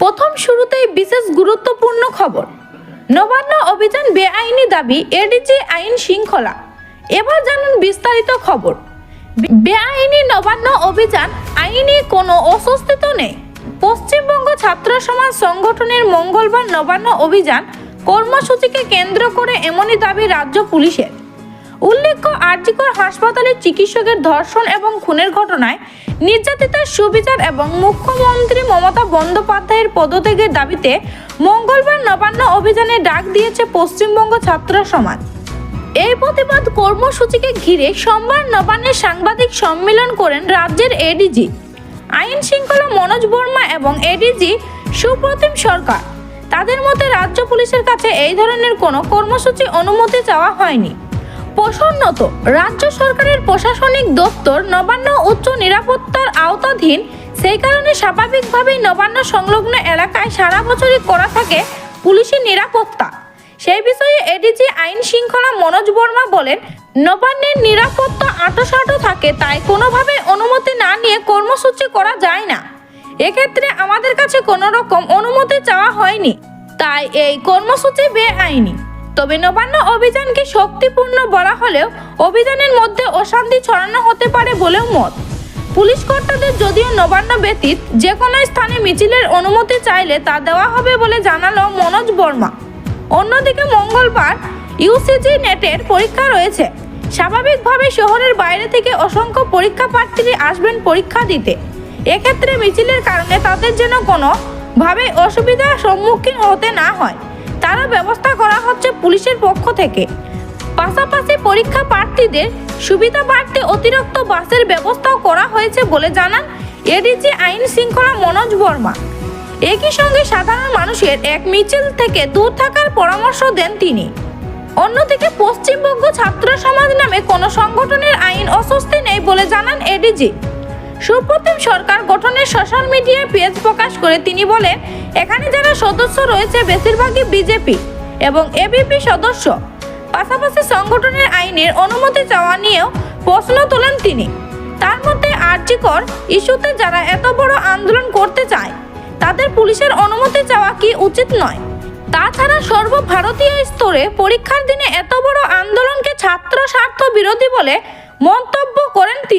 প্রথম শুরুতেই বিশেষ গুরুত্বপূর্ণ খবর। নবান্ন অভিযান বেআইনি দাবি এডিজি আইন শৃঙ্খলা। এবার জানুন বিস্তারিত খবর। বেআইনি নবান্ন অভিযান আইনি কোনো অস্তিত্ব নেই। পশ্চিমবঙ্গ ছাত্র সমাজ সংগঠনের মঙ্গলবার নবান্ন অভিযান কর্মসূচিকে কেন্দ্র করে এমনই দাবি রাজ্য পুলিশের। উল্লেখ্য, আরজিকর হাসপাতালের চিকিৎসকের ধর্ষণ এবং খুনের ঘটনায় নির্যাতিতার সুবিচার এবং মুখ্যমন্ত্রী মমতা বন্দ্যোপাধ্যায়ের পদত্যাগের দাবিতে মঙ্গলবার নবান্ন অভিযানে ডাক দিয়েছে পশ্চিমবঙ্গ ছাত্র সমাজ। এই প্রতিবাদ কর্মসূচিকে ঘিরে সোমবার নবান্নে সাংবাদিক সম্মেলন করেন রাজ্যের এডিজি আইন শৃঙ্খলা মনোজ বর্মা এবং এডিজি সুপ্রতিম সরকার। তাদের মতে রাজ্য পুলিশের কাছে এই ধরনের কোনো কর্মসূচি অনুমতি চাওয়া হয়নি। প্রসন্নত, রাজ্য সরকারের প্রশাসনিক দপ্তর নবান্ন উচ্চ নিরাপত্তার আওতাধীন, সেই কারণে স্বাভাবিকভাবেই নবান্ন সংলগ্ন এলাকায় সারা বছরই করা থাকে পুলিশি নিরাপত্তা। সেই বিষয়ে এডিজি আইন শৃঙ্খলা মনোজ বর্মা বলেন, নবান্নের নিরাপত্তা আঁটোসাঁটো থাকে, তাই কোনোভাবে অনুমতি না নিয়ে কর্মসূচি করা যায় না। এক্ষেত্রে আমাদের কাছে কোনো রকম অনুমতি চাওয়া হয়নি, তাই এই কর্মসূচি বেআইনি। তবে নবান্ন অভিযানকে শক্তিপূর্ণ বলা হলেও অভিযানের মধ্যে অশান্তি ছড়ানো হতে পারে বলেও মত। পুলিশ কর্তাদের যদিও নবান্ন ব্যতীত যে কোনো স্থানে মিছিলের অনুমতি চাইলে তা দেওয়া হবে বলে জানালো মনোজ বর্মা। অন্যদিকে মঙ্গলবার ইউজিসি নেটের পরীক্ষা রয়েছে। স্বাভাবিকভাবে শহরের বাইরে থেকে অসংখ্য পরীক্ষা প্রার্থী আসবেন পরীক্ষা দিতে। এক্ষেত্রে মিছিলের কারণে তাদের যেন কোনোভাবে অসুবিধার সম্মুখীন হতে না হয়, তারও ব্যবস্থা করা হচ্ছে পুলিশের পক্ষ থেকে। পাশাপাশি পরীক্ষা প্রার্থীদের সুবিধা বাড়তে অতিরিক্ত বাসের ব্যবস্থাও করা হয়েছে বলে জানান এডিজি আইন শৃঙ্খলা মনোজ বর্মা। একই সঙ্গে সাধারণ মানুষের এক মিছিল থেকে দূর থাকার পরামর্শ দেন তিনি। অন্যদিকে পশ্চিমবঙ্গ ছাত্র সমাজ নামে কোনো সংগঠনের আইন অস্বস্তি নেই বলে জানান এডিজি সুপ্রতিম সরকার। গঠনের সোশ্যাল মিডিয়ায় পেজ প্রকাশ করে তিনি বলেন, এখানে যারা সদস্য রয়েছে বেশিরভাগই বিজেপি এবং এবিপি সদস্য। পাশাপাশি সংগঠনের আইনের অনুমতি চাওয়া নিয়েও প্রশ্ন তোলেন তিনি। তার মধ্যে আরজিকর ইস্যুতে যারা এত বড় আন্দোলন করতে চায় তাদের পুলিশের অনুমতি চাওয়া কি উচিত নয়? তাছাড়া সর্বভারতীয় স্তরে পরীক্ষার দিনে এত বড় আন্দোলনকে ছাত্র স্বার্থ বিরোধী বলে মন্তব্য করেন তিনি।